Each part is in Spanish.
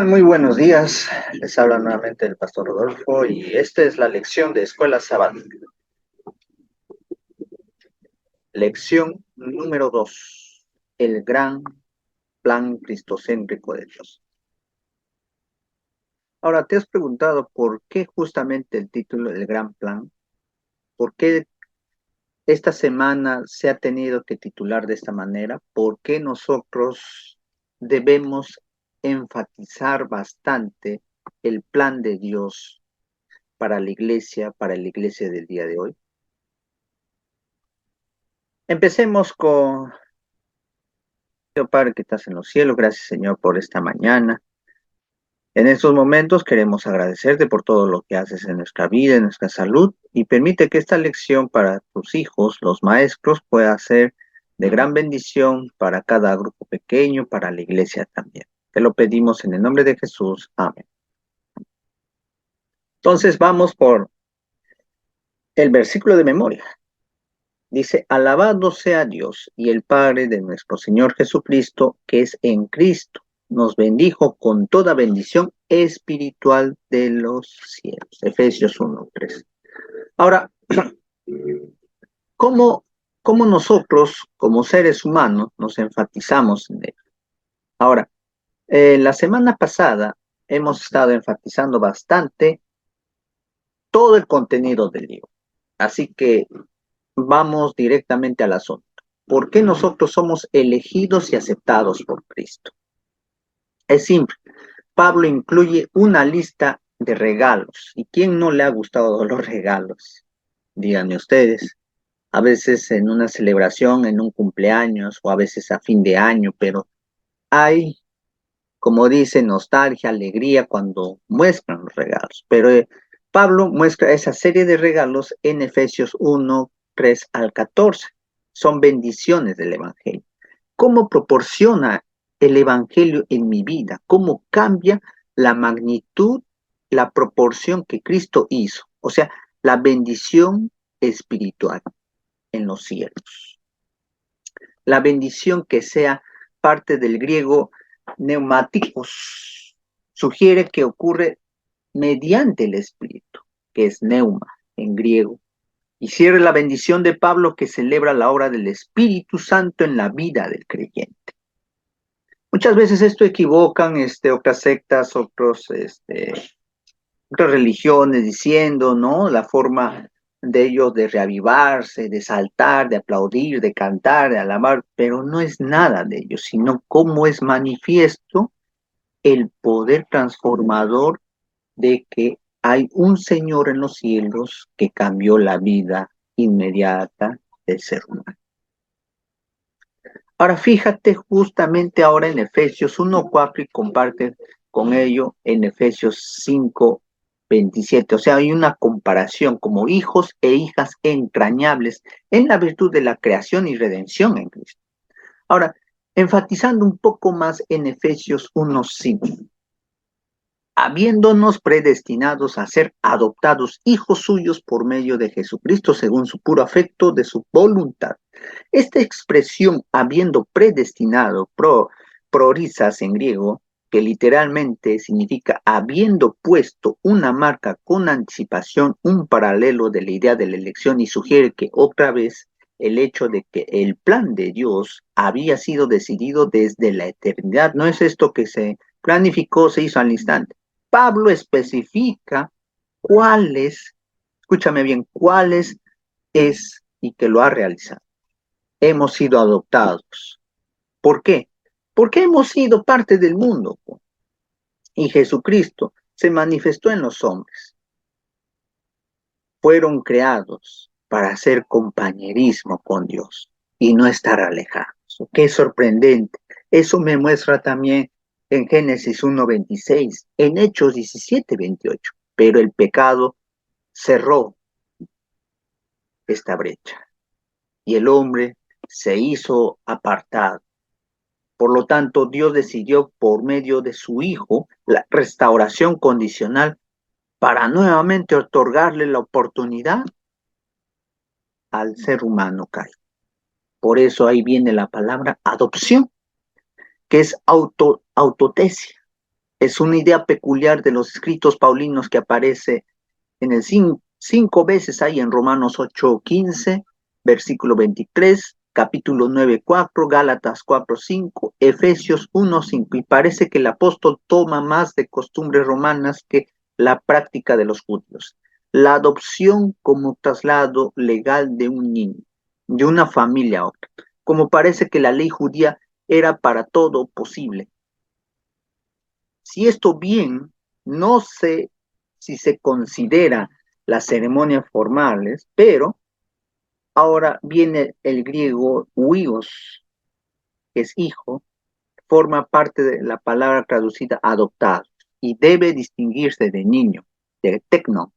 Muy buenos días, les habla nuevamente el pastor Rodolfo y esta es la lección de Escuela Sabática. Lección número 2, el gran plan cristocéntrico de Dios. Ahora, ¿te has preguntado por qué justamente el título del gran plan? ¿Por qué esta semana se ha tenido que titular de esta manera? ¿Por qué nosotros debemos enfatizar bastante el plan de Dios para la iglesia del día de hoy? Empecemos con, Dios Padre que estás en los cielos, gracias Señor por esta mañana. En estos momentos queremos agradecerte por todo lo que haces en nuestra vida, en nuestra salud, y permite que esta lección para tus hijos, los maestros, pueda ser de gran bendición para cada grupo pequeño, para la iglesia también. Te lo pedimos en el nombre de Jesús. Amén. Entonces vamos por el versículo de memoria. Dice, alabado sea Dios y el Padre de nuestro Señor Jesucristo, que es en Cristo, nos bendijo con toda bendición espiritual de los cielos. Efesios 1:3. Ahora, ¿cómo, cómo nosotros, como seres humanos, nos enfatizamos en ello? Ahora, la semana pasada hemos estado enfatizando bastante todo el contenido del libro. Así que vamos directamente al asunto. ¿Por qué nosotros somos elegidos y aceptados por Cristo? Es simple. Pablo incluye una lista de regalos. ¿Y quién no le ha gustado los regalos? Díganme ustedes. A veces en una celebración, en un cumpleaños o a veces a fin de año, pero hay, como dice, nostalgia, alegría cuando muestran los regalos. Pero Pablo muestra esa serie de regalos en Efesios 1:3 al 14. Son bendiciones del Evangelio. ¿Cómo proporciona el Evangelio en mi vida? ¿Cómo cambia la magnitud, la proporción que Cristo hizo? O sea, la bendición espiritual en los cielos. La bendición que sea parte del griego neumáticos sugiere que ocurre mediante el Espíritu, que es neuma en griego. Y cierre la bendición de Pablo que celebra la obra del Espíritu Santo en la vida del creyente. Muchas veces esto equivocan otras sectas, otras religiones diciendo, ¿no? La forma de ellos de reavivarse, de saltar, de aplaudir, de cantar, de alabar, pero no es nada de ello, sino cómo es manifiesto el poder transformador de que hay un Señor en los cielos que cambió la vida inmediata del ser humano. Ahora fíjate justamente ahora en Efesios 1:4 y comparte con ello en Efesios 5:27. O sea, hay una comparación como hijos e hijas entrañables en la virtud de la creación y redención en Cristo. Ahora, enfatizando un poco más en Efesios 1:5. Habiéndonos predestinados a ser adoptados hijos suyos por medio de Jesucristo según su puro afecto de su voluntad. Esta expresión, habiendo predestinado, prorizas en griego, que literalmente significa habiendo puesto una marca con anticipación, un paralelo de la idea de la elección y sugiere que otra vez el hecho de que el plan de Dios había sido decidido desde la eternidad. No es esto que se planificó, se hizo al instante. Pablo especifica cuáles, escúchame bien, cuáles es y que lo ha realizado. Hemos sido adoptados. ¿Por qué? Porque hemos sido parte del mundo. Y Jesucristo se manifestó en los hombres. Fueron creados para hacer compañerismo con Dios y no estar alejados. Qué sorprendente. Eso me muestra también en Génesis 1:26, en Hechos 17:28. Pero el pecado cerró esta brecha y el hombre se hizo apartado. Por lo tanto, Dios decidió por medio de su Hijo la restauración condicional para nuevamente otorgarle la oportunidad al ser humano caído. Por eso ahí viene la palabra adopción, que es autotesia, Es una idea peculiar de los escritos paulinos que aparece en el cinco veces ahí en Romanos 8:15, versículo 23, capítulo 9:4, Gálatas 4:5, Efesios 1:5. Y parece que el apóstol toma más de costumbres romanas que la práctica de los judíos. La adopción como traslado legal de un niño, de una familia a otra. Como parece que la ley judía era para todo posible. Si esto bien, no sé si se considera las ceremonias formales, pero ahora viene el griego huios, que es hijo, forma parte de la palabra traducida adoptado y debe distinguirse de niño, de tecno,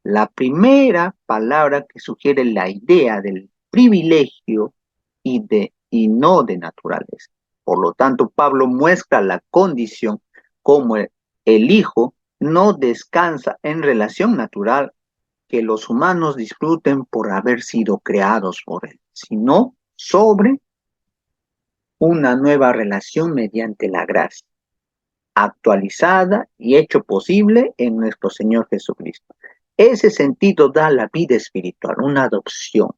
la primera palabra que sugiere la idea del privilegio y no de naturaleza. Por lo tanto, Pablo muestra la condición como el hijo no descansa en relación natural que los humanos disfruten por haber sido creados por él, sino sobre una nueva relación mediante la gracia, actualizada y hecho posible en nuestro Señor Jesucristo. Ese sentido da la vida espiritual, una adopción.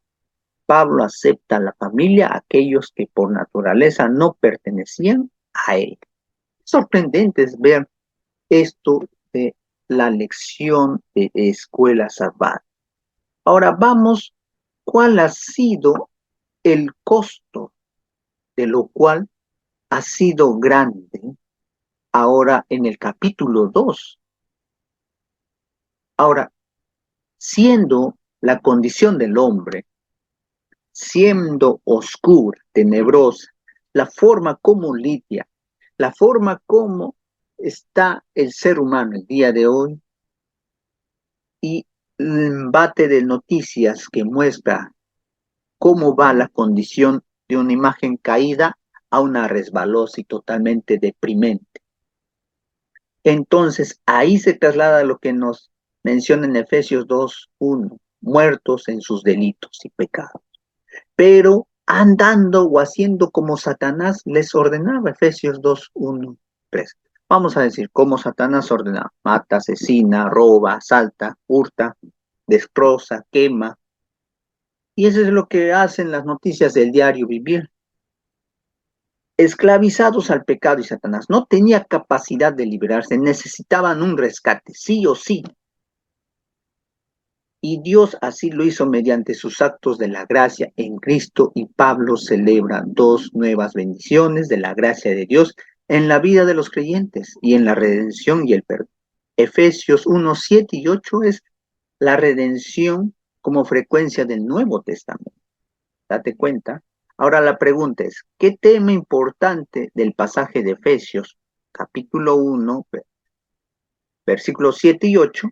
Pablo acepta a la familia, aquellos que por naturaleza no pertenecían a él. Sorprendente es ver esto de la lección de escuela sabática. Ahora vamos, ¿cuál ha sido el costo de lo cual ha sido grande ahora en el capítulo 2? Ahora, siendo la condición del hombre, siendo oscura, tenebrosa, la forma como lidia, la forma como está el ser humano el día de hoy y el embate de noticias que muestra cómo va la condición de una imagen caída a una resbalosa y totalmente deprimente. Entonces, ahí se traslada lo que nos menciona en Efesios 2:1, muertos en sus delitos y pecados, pero andando o haciendo como Satanás les ordenaba, Efesios 2:1-3. Vamos a decir, como Satanás ordenaba, mata, asesina, roba, asalta, hurta, destroza, quema. Y eso es lo que hacen las noticias del diario vivir. Esclavizados al pecado y Satanás, no tenía capacidad de liberarse, necesitaban un rescate, sí o sí. Y Dios así lo hizo mediante sus actos de la gracia en Cristo, y Pablo celebra dos nuevas bendiciones de la gracia de Dios en la vida de los creyentes y en la redención y el perdón. Efesios 1:7 y 8 es la redención como frecuencia del Nuevo Testamento. Date cuenta. Ahora la pregunta es, ¿qué tema importante del pasaje de Efesios, capítulo 1, versículos 7 y 8,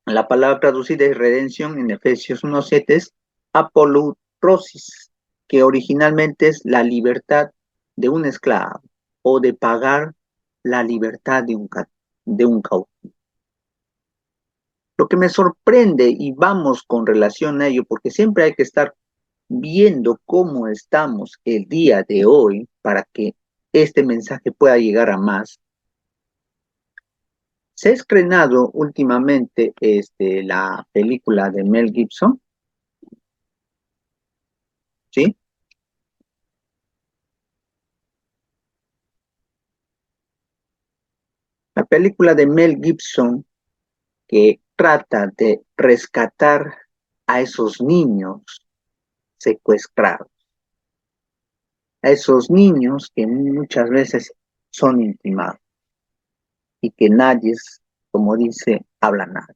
la palabra traducida es redención en Efesios 1:7 es apolutrosis, que originalmente es la libertad de un esclavo o de pagar la libertad de un cautivo. Lo que me sorprende, y vamos con relación a ello, porque siempre hay que estar viendo cómo estamos el día de hoy para que este mensaje pueda llegar a más. Se ha estrenado últimamente la película de Mel Gibson, ¿sí? La película de Mel Gibson que trata de rescatar a esos niños secuestrados, a esos niños que muchas veces son intimados y que nadie, como dice, habla nada.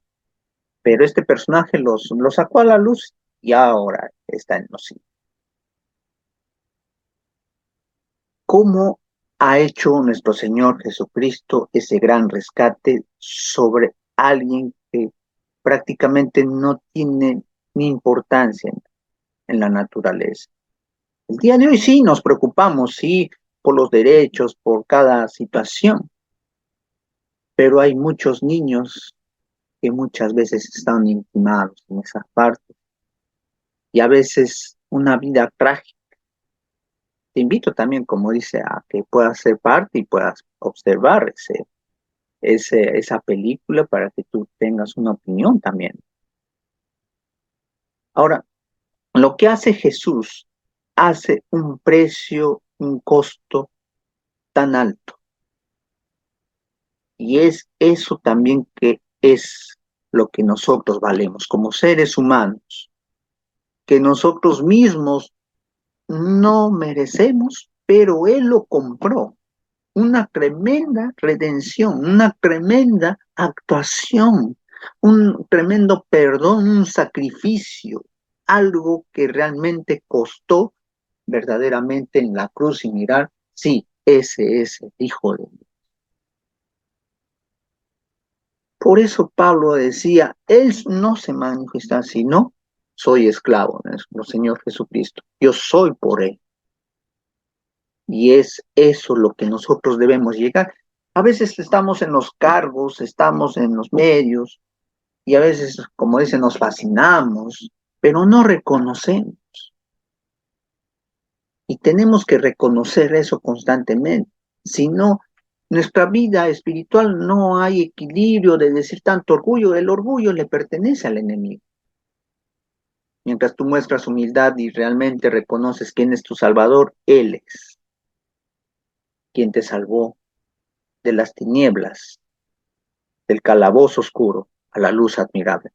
Pero este personaje los sacó a la luz y ahora está en los cines. ¿Cómo ha hecho nuestro Señor Jesucristo ese gran rescate sobre alguien que prácticamente no tiene ni importancia en la naturaleza? El día de hoy sí nos preocupamos, sí, por los derechos, por cada situación, pero hay muchos niños que muchas veces están intimados en esa parte y a veces una vida trágica. Te invito también, como dice, a que puedas ser parte y puedas observar ese esa película para que tú tengas una opinión también. Ahora, lo que hace Jesús hace un precio, un costo tan alto. Y es eso también que es lo que nosotros valemos como seres humanos, que nosotros mismos no merecemos, pero Él lo compró. Una tremenda redención, una tremenda actuación, un tremendo perdón, un sacrificio, algo que realmente costó verdaderamente en la cruz y mirar, sí, ese es el Hijo de Dios. Por eso Pablo decía, Él no se manifiesta, sino soy esclavo de nuestro Señor Jesucristo. Yo soy por Él. Y es eso lo que nosotros debemos llegar. A veces estamos en los cargos, estamos en los medios, y a veces, como dicen, nos fascinamos, pero no reconocemos. Y tenemos que reconocer eso constantemente. Si no, nuestra vida espiritual no hay equilibrio de decir tanto orgullo. El orgullo le pertenece al enemigo. Mientras tú muestras humildad y realmente reconoces quién es tu Salvador, Él es quien te salvó de las tinieblas, del calabozo oscuro, a la luz admirable.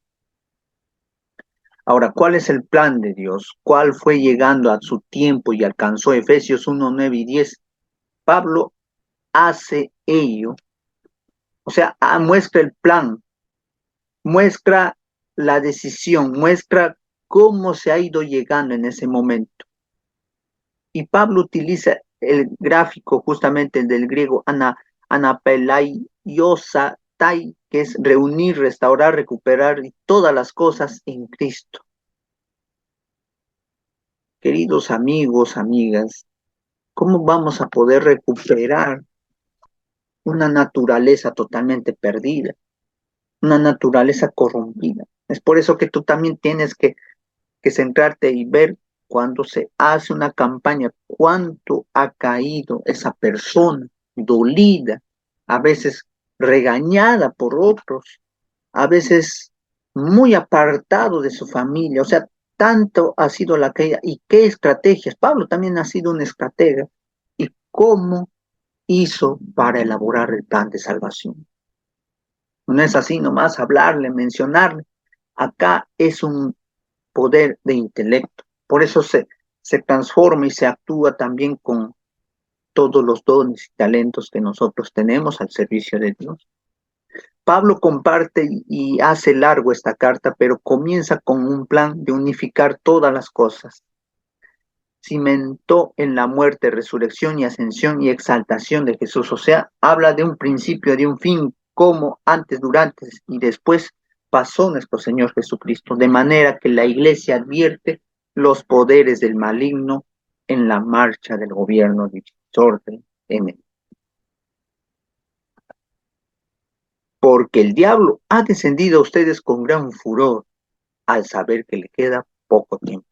Ahora, ¿cuál es el plan de Dios? ¿Cuál fue llegando a su tiempo y alcanzó Efesios 1, 9 y 10? Pablo hace ello, o sea, muestra el plan, muestra la decisión, muestra cómo se ha ido llegando en ese momento. Y Pablo utiliza el gráfico justamente del griego anapelaiosatai, que es reunir, restaurar, recuperar todas las cosas en Cristo. Queridos amigos, amigas, ¿cómo vamos a poder recuperar una naturaleza totalmente perdida, una naturaleza corrompida? Es por eso que tú también tienes que centrarte y ver cuando se hace una campaña, cuánto ha caído esa persona dolida, a veces regañada por otros, a veces muy apartado de su familia. O sea, tanto ha sido la caída y qué estrategias. Pablo también ha sido un estratega y cómo hizo para elaborar el plan de salvación. No es así nomás hablarle, mencionarle. Acá es un poder de intelecto. Por eso se transforma y se actúa también con todos los dones y talentos que nosotros tenemos al servicio de Dios. Pablo comparte y hace largo esta carta, pero comienza con un plan de unificar todas las cosas. Cimentó en la muerte, resurrección y ascensión y exaltación de Jesús. O sea, habla de un principio, de un fin, como antes, durante y después pasó nuestro Señor Jesucristo, de manera que la iglesia advierte los poderes del maligno en la marcha del gobierno divisor en él. Porque el diablo ha descendido a ustedes con gran furor al saber que le queda poco tiempo.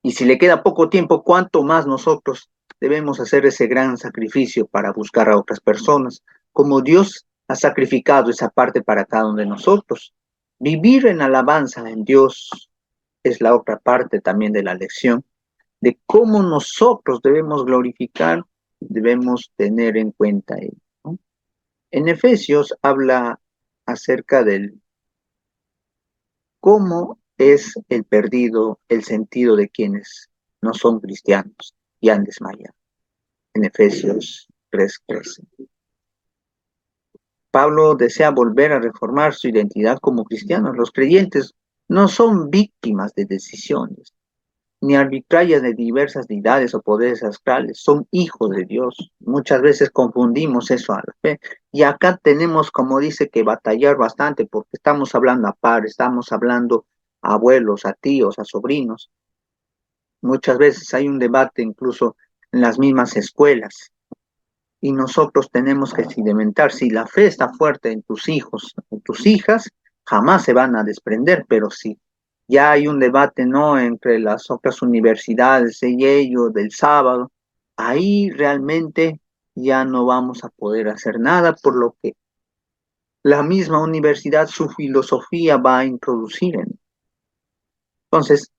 Y si le queda poco tiempo, ¿cuánto más nosotros debemos hacer ese gran sacrificio para buscar a otras personas? Como Dios ha sacrificado esa parte para cada uno de nosotros. Vivir en alabanza en Dios es la otra parte también de la lección, de cómo nosotros debemos glorificar, debemos tener en cuenta ello, ¿no? En Efesios habla acerca del cómo es el perdido el sentido de quienes no son cristianos y han desmayado. En Efesios 3:13. Pablo desea volver a reformar su identidad como cristianos. Los creyentes no son víctimas de decisiones, ni arbitrarias de diversas deidades o poderes astrales, son hijos de Dios. Muchas veces confundimos eso a la fe. Y acá tenemos, como dice, que batallar bastante porque estamos hablando a par, estamos hablando a abuelos, a tíos, a sobrinos. Muchas veces hay un debate incluso en las mismas escuelas. Y nosotros tenemos que sedimentar. Si la fe está fuerte en tus hijos, en tus hijas, jamás se van a desprender, pero si ya hay un debate, ¿no?, entre las otras universidades y ello del sábado, ahí realmente ya no vamos a poder hacer nada, por lo que la misma universidad, su filosofía va a introducir en. Entonces,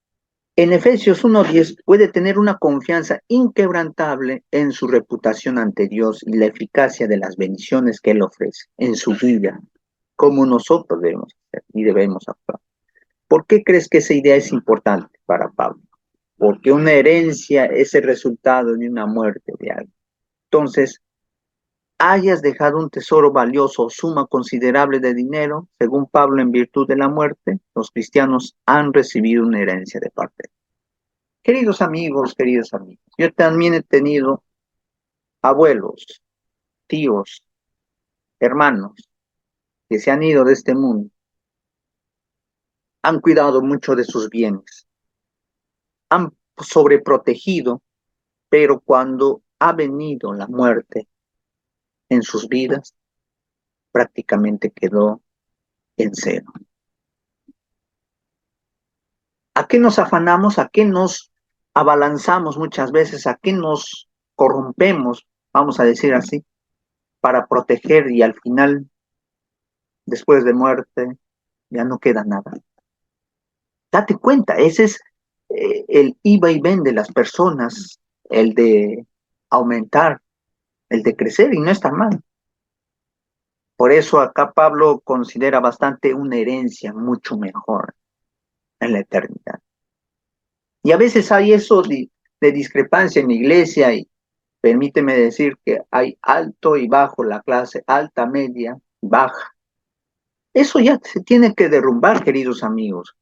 en Efesios 1:10 puede tener una confianza inquebrantable en su reputación ante Dios y la eficacia de las bendiciones que Él ofrece en su vida, como nosotros debemos hacer y debemos actuar. ¿Por qué crees que esa idea es importante para Pablo? Porque una herencia es el resultado de una muerte de alguien. Entonces, hayas dejado un tesoro valioso o suma considerable de dinero, según Pablo, en virtud de la muerte, los cristianos han recibido una herencia de parte de Dios. Queridos amigos, yo también he tenido abuelos, tíos, hermanos que se han ido de este mundo, han cuidado mucho de sus bienes, han sobreprotegido, pero cuando ha venido la muerte en sus vidas, prácticamente quedó en cero. ¿A qué nos afanamos? ¿A qué nos abalanzamos muchas veces? ¿A qué nos corrompemos, vamos a decir así, para proteger y al final, después de muerte, ya no queda nada? Date cuenta, ese es el iba y ven de las personas, el de aumentar, el de crecer, y no está mal. Por eso acá Pablo considera bastante una herencia mucho mejor en la eternidad. Y a veces hay eso de discrepancia en la iglesia, y permíteme decir que hay alto y bajo, la clase alta, media, baja. Eso ya se tiene que derrumbar, queridos amigos,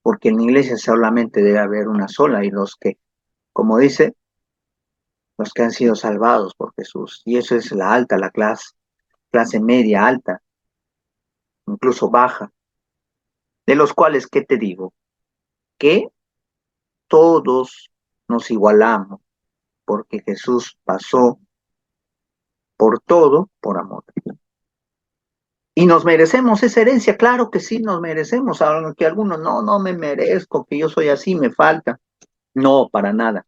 porque en la iglesia solamente debe haber una sola, y los que, como dice, los que han sido salvados por Jesús. Y eso es la alta, la clase media, alta, incluso baja, de los cuales, ¿qué te digo? Que todos nos igualamos, porque Jesús pasó por todo por amor. Y nos merecemos esa herencia, claro que sí, nos merecemos, aunque algunos, no me merezco, que yo soy así, me falta. No, para nada.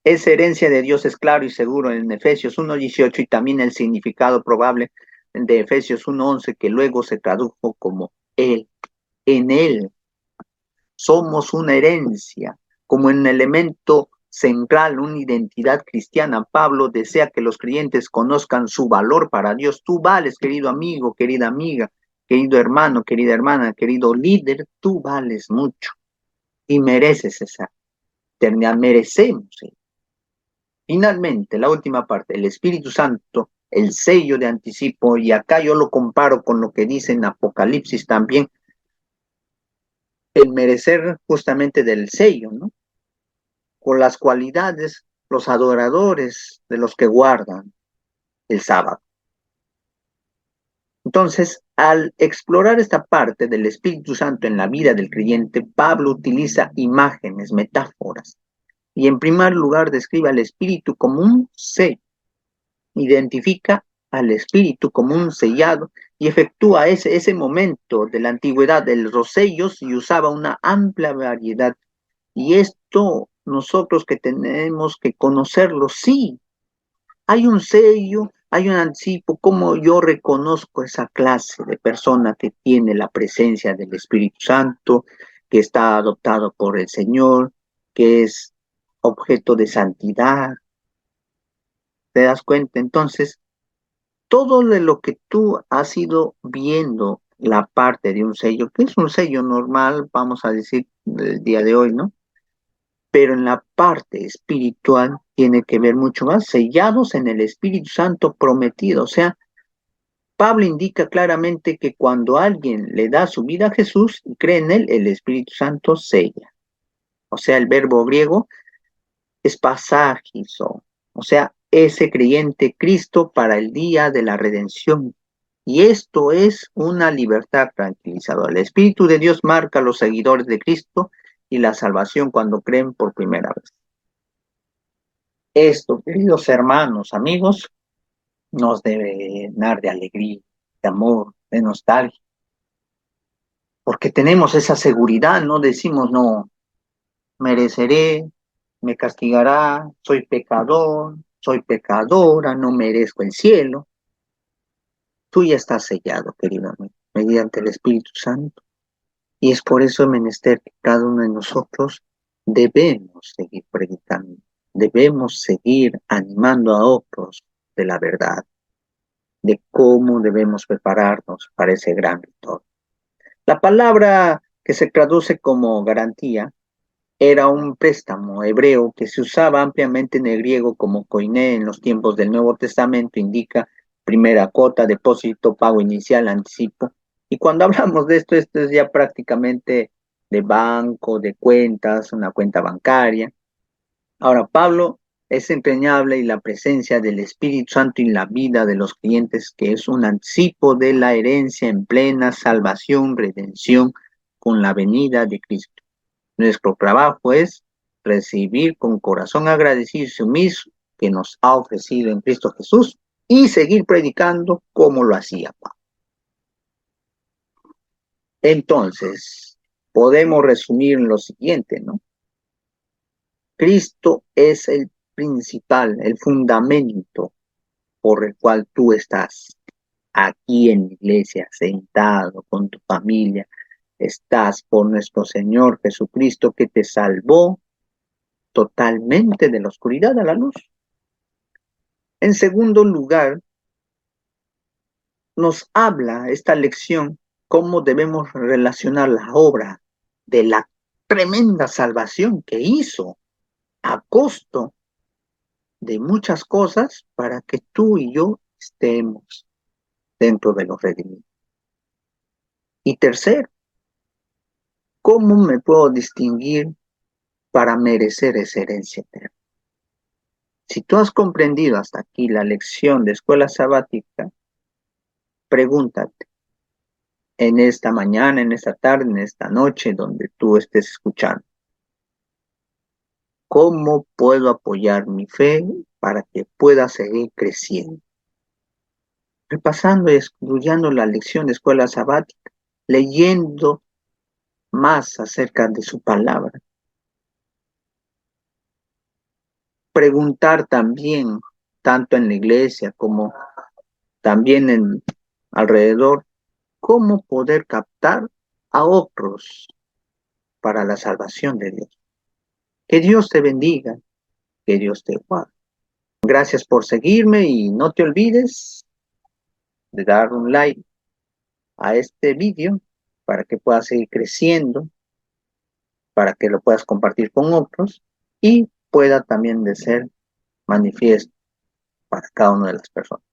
Esa herencia de Dios es claro y seguro en Efesios 1:18, y también el significado probable de Efesios 1:11, que luego se tradujo como Él. En Él somos una herencia, como en elemento central, una identidad cristiana. Pablo desea que los creyentes conozcan su valor para Dios. Tú vales, querido amigo, querida amiga, querido hermano, querida hermana, querido líder, tú vales mucho y mereces esa eternidad, merecemos. Finalmente, la última parte, el Espíritu Santo, el sello de anticipo, y acá yo lo comparo con lo que dice en Apocalipsis también, el merecer justamente del sello, ¿no? Con las cualidades, los adoradores de los que guardan el sábado. Entonces, al explorar esta parte del Espíritu Santo en la vida del creyente, Pablo utiliza imágenes, metáforas, y en primer lugar describe al Espíritu como un sello, identifica al Espíritu como un sellado y efectúa ese momento de la antigüedad de los sellos, y usaba una amplia variedad. Y esto nosotros que tenemos que conocerlo, sí, hay un sello, hay un anticipo. ¿Cómo yo reconozco esa clase de persona que tiene la presencia del Espíritu Santo, que está adoptado por el Señor, que es objeto de santidad? ¿Te das cuenta? Entonces, todo de lo que tú has ido viendo, la parte de un sello, que es un sello normal, vamos a decir, del día de hoy, ¿no? Pero en la parte espiritual tiene que ver mucho más, sellados en el Espíritu Santo prometido. O sea, Pablo indica claramente que cuando alguien le da su vida a Jesús y cree en él, el Espíritu Santo sella. O sea, el verbo griego es pasagizo, o sea, ese creyente Cristo para el día de la redención. Y esto es una libertad tranquilizadora. El Espíritu de Dios marca a los seguidores de Cristo y la salvación cuando creen por primera vez. Esto, queridos hermanos, amigos, nos debe llenar de alegría, de amor, de nostalgia, porque tenemos esa seguridad, no decimos, no, mereceré, me castigará, soy pecador. soy pecadora, no merezco el cielo. Tú ya estás sellado, querido amigo, mediante el Espíritu Santo. Y es por eso menester que cada uno de nosotros debemos seguir predicando, debemos seguir animando a otros de la verdad, de cómo debemos prepararnos para ese gran victoria. La palabra que se traduce como garantía era un préstamo hebreo que se usaba ampliamente en el griego como koiné en los tiempos del Nuevo Testamento, indica primera cuota, depósito, pago inicial, anticipo. Y cuando hablamos de esto es ya prácticamente de banco, de cuentas, una cuenta bancaria. Ahora, Pablo es entrañable y la presencia del Espíritu Santo en la vida de los clientes, que es un anticipo de la herencia en plena salvación, redención con la venida de Cristo. Nuestro trabajo es recibir con corazón agradecido y sumiso que nos ha ofrecido en Cristo Jesús y seguir predicando como lo hacía Pablo. Entonces, podemos resumir en lo siguiente, ¿no? Cristo es el principal, el fundamento por el cual tú estás aquí en la iglesia, sentado con tu familia. Estás por nuestro Señor Jesucristo que te salvó totalmente de la oscuridad a la luz. En segundo lugar, nos habla esta lección cómo debemos relacionar la obra de la tremenda salvación que hizo a costo de muchas cosas para que tú y yo estemos dentro de los redimidos. Y tercero, ¿cómo me puedo distinguir para merecer esa herencia eterna? Si tú has comprendido hasta aquí la lección de escuela sabática, pregúntate, en esta mañana, en esta tarde, en esta noche, donde tú estés escuchando, ¿cómo puedo apoyar mi fe para que pueda seguir creciendo? Repasando y estudiando la lección de escuela sabática, leyendo más acerca de su palabra. Preguntar también, tanto en la iglesia como también en alrededor, cómo poder captar a otros para la salvación de Dios. Que Dios te bendiga, que Dios te guarde. Gracias por seguirme y no te olvides de dar un like a este vídeo para que pueda seguir creciendo, para que lo puedas compartir con otros y pueda también de ser manifiesto para cada una de las personas.